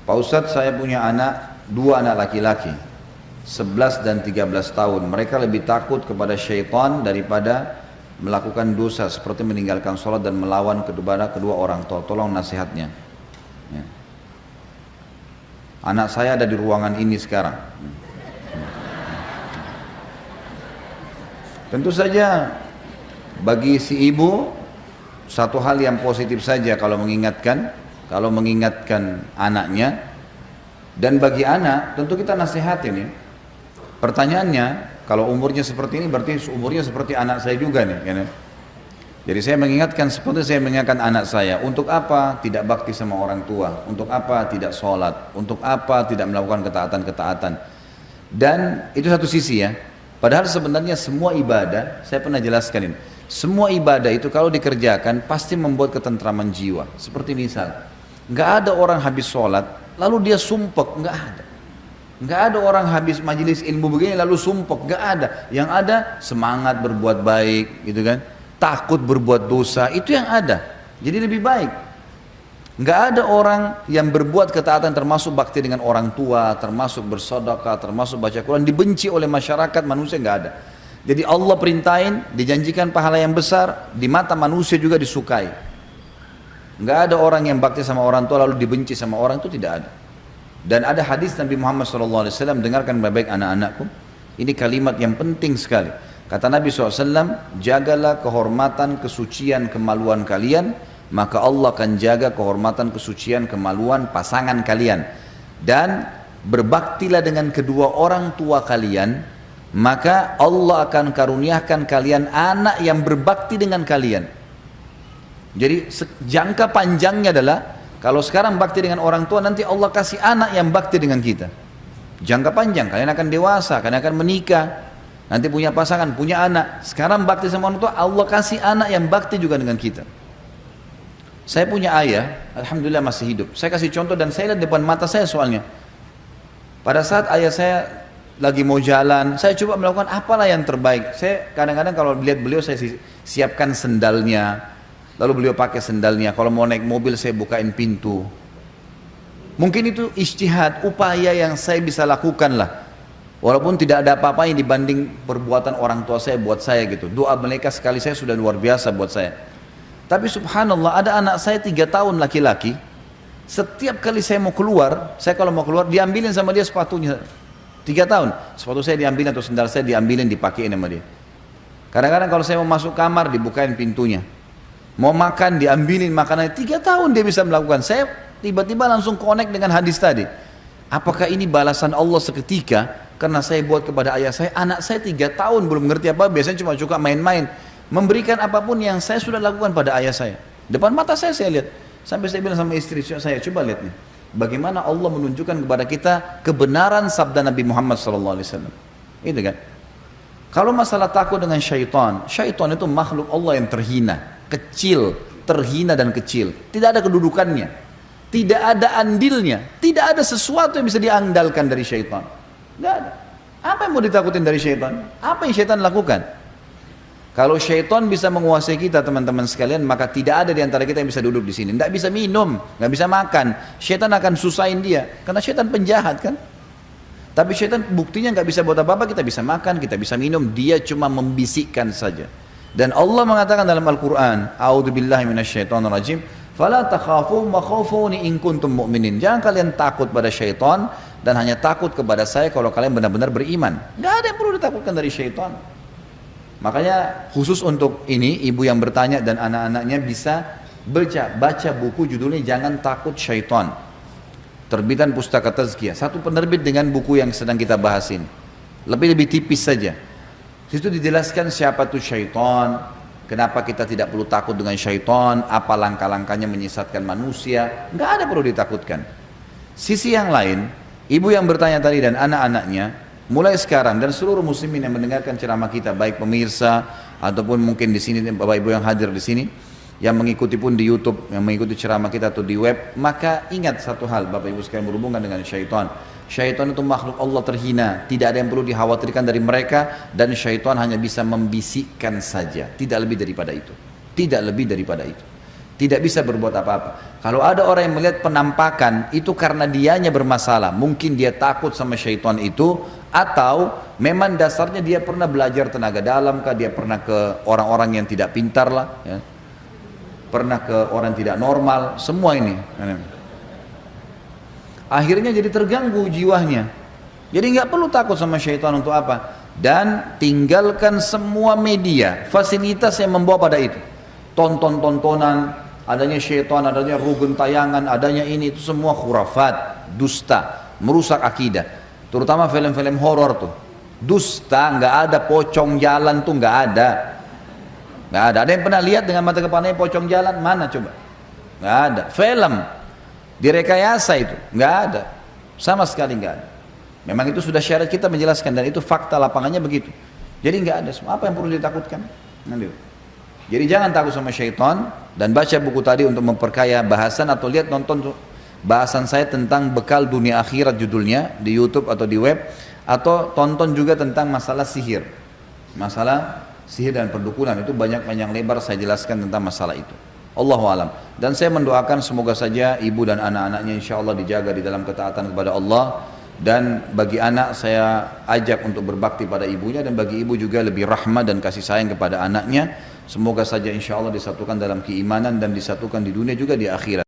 Pak Ustadz, saya punya dua anak laki-laki, 11 dan 13 tahun. Mereka lebih takut kepada syaitan daripada melakukan dosa seperti meninggalkan sholat dan melawan kedua orang tua. Tolong nasihatnya. Ya. Anak saya ada di ruangan ini sekarang. Tentu saja bagi si ibu satu hal yang positif saja kalau mengingatkan anaknya, dan bagi anak tentu kita nasihatin ya. Pertanyaannya, kalau umurnya seperti ini berarti umurnya seperti anak saya juga nih ya. Jadi saya mengingatkan seperti saya mengingatkan anak saya, untuk apa tidak bakti sama orang tua, untuk apa tidak sholat, untuk apa tidak melakukan ketaatan-ketaatan. Dan itu satu sisi ya. Padahal sebenarnya semua ibadah, saya pernah jelaskan ini, semua ibadah itu kalau dikerjakan pasti membuat ketentraman jiwa. Seperti misal, nggak ada orang habis sholat lalu dia sumpek, nggak ada. Nggak ada orang habis majelis ilmu begini lalu sumpek, nggak ada. Yang ada semangat berbuat baik, gitu kan? Takut berbuat dosa, itu yang ada. Jadi lebih baik. Nggak ada orang yang berbuat ketaatan termasuk bakti dengan orang tua, termasuk bersedekah, termasuk baca Quran, dibenci oleh masyarakat manusia, nggak ada. Jadi Allah perintahin, dijanjikan pahala yang besar, di mata manusia juga disukai. Nggak ada orang yang bakti sama orang tua lalu dibenci sama orang, itu tidak ada. Dan ada hadis Nabi Muhammad SAW, dengarkan baik-baik anak-anakku, ini kalimat yang penting sekali. Kata Nabi SAW, jagalah kehormatan, kesucian, kemaluan kalian, maka Allah akan jaga kehormatan, kesucian, kemaluan pasangan kalian. Dan berbaktilah dengan kedua orang tua kalian, maka Allah akan karuniakan kalian anak yang berbakti dengan kalian. Jadi jangka panjangnya adalah, kalau sekarang bakti dengan orang tua, nanti Allah kasih anak yang bakti dengan kita. Jangka panjang, kalian akan dewasa, kalian akan menikah, nanti punya pasangan, punya anak. Sekarang bakti sama orang tua, Allah kasih anak yang bakti juga dengan kita. Saya punya ayah, alhamdulillah masih hidup. Saya kasih contoh dan saya lihat depan mata saya soalnya. Pada saat ayah saya lagi mau jalan, saya coba melakukan apalah yang terbaik. Saya kadang-kadang kalau lihat beliau, saya siapkan sendalnya, lalu beliau pakai sendalnya. Kalau mau naik mobil, saya bukain pintu. Mungkin itu ijtihad, upaya yang saya bisa lakukan lah. Walaupun tidak ada apa-apa yang dibanding perbuatan orang tua saya buat saya gitu. Doa mereka sekali saya sudah luar biasa buat saya. Tapi subhanallah, ada anak saya 3 tahun laki-laki, setiap kali saya mau keluar, saya kalau mau keluar diambilin sama dia sepatunya. 3 tahun, sepatu saya diambilin atau sendal saya diambilin, dipakein sama dia. Kadang-kadang kalau saya mau masuk kamar dibukain pintunya, mau makan diambilin makanannya. 3 tahun dia bisa melakukan. Saya tiba-tiba langsung connect dengan hadis tadi. Apakah ini balasan Allah seketika karena saya buat kepada ayah saya? Anak saya 3 tahun belum ngerti apa, biasanya cuma suka main-main, memberikan apapun yang saya sudah lakukan pada ayah saya. Depan mata saya lihat. Sampai saya bilang sama istri saya, coba lihat nih, bagaimana Allah menunjukkan kepada kita kebenaran sabda Nabi Muhammad SAW. Itu kan. Kalau masalah takut dengan syaitan, syaitan itu makhluk Allah yang terhina, kecil, terhina dan kecil. Tidak ada kedudukannya, tidak ada andilnya, tidak ada sesuatu yang bisa diandalkan dari syaitan. Tidak ada. Apa yang mau ditakutin dari syaitan? Apa yang syaitan lakukan? Kalau syaitan bisa menguasai kita teman-teman sekalian, maka tidak ada di antara kita yang bisa duduk di sini. Tidak bisa minum, nggak bisa makan. Syaitan akan susahin dia, karena syaitan penjahat kan. Tapi syaitan buktinya nggak bisa buat apa-apa, kita bisa makan, kita bisa minum, dia cuma membisikkan saja. Dan Allah mengatakan dalam Al-Quran, A'udzubillahi minasyaitonirrajim, fala takhafuhum wa khafuni in kuntum mu'minin. Jangan kalian takut pada syaitan dan hanya takut kepada saya kalau kalian benar-benar beriman. Nggak ada yang perlu ditakutkan dari syaitan. Makanya khusus untuk ini, ibu yang bertanya dan anak-anaknya bisa baca buku judulnya Jangan Takut Syaitan, terbitan Pustaka Tazkiyah, satu penerbit dengan buku yang sedang kita bahas ini. Lebih tipis saja. Situ dijelaskan siapa itu syaitan, kenapa kita tidak perlu takut dengan syaitan, apa langkah-langkahnya menyesatkan manusia. Nggak ada perlu ditakutkan. Sisi yang lain, ibu yang bertanya tadi dan anak-anaknya, mulai sekarang dan seluruh muslimin yang mendengarkan ceramah kita, baik pemirsa ataupun mungkin di sini Bapak Ibu yang hadir di sini, yang mengikuti pun di YouTube, yang mengikuti ceramah kita atau di web, maka ingat satu hal Bapak Ibu sekalian berhubungan dengan syaitan. Syaitan itu makhluk Allah terhina, tidak ada yang perlu dikhawatirkan dari mereka, dan syaitan hanya bisa membisikkan saja, tidak lebih daripada itu. Tidak lebih daripada itu. Tidak bisa berbuat apa-apa. Kalau ada orang yang melihat penampakan itu karena dianya bermasalah, mungkin dia takut sama syaitan itu, atau memang dasarnya dia pernah belajar tenaga dalam kah, dia pernah ke orang-orang yang tidak pintar lah, ya. Pernah ke orang tidak normal, semua ini. Akhirnya jadi terganggu jiwanya. Jadi nggak perlu takut sama syaitan untuk apa. Dan tinggalkan semua media, fasilitas yang membawa pada itu. Tontonan, adanya syaitan, adanya rugun tayangan, adanya ini, itu semua khurafat, dusta, merusak akidah. Terutama film-film horor tuh, dusta, nggak ada pocong jalan tuh, nggak ada. Nggak ada. Ada yang pernah lihat dengan mata kepalanya pocong jalan? Mana coba? Nggak ada. Film direkayasa itu, nggak ada. Sama sekali nggak ada. Memang itu sudah syariat kita menjelaskan dan itu fakta lapangannya begitu. Jadi nggak ada. Apa yang perlu ditakutkan? Nanti. Jadi jangan takut sama syaitan dan baca buku tadi untuk memperkaya bahasan, atau lihat nonton bahasan saya tentang bekal dunia akhirat judulnya di YouTube atau di web, atau tonton juga tentang masalah sihir. Masalah sihir dan perdukunan itu banyak panjang lebar saya jelaskan tentang masalah itu. Allahu alam. Dan saya mendoakan semoga saja ibu dan anak-anaknya insya Allah dijaga di dalam ketaatan kepada Allah. Dan bagi anak saya ajak untuk berbakti pada ibunya, dan bagi ibu juga lebih rahmat dan kasih sayang kepada anaknya. Semoga saja insya Allah disatukan dalam keimanan dan disatukan di dunia juga di akhirat.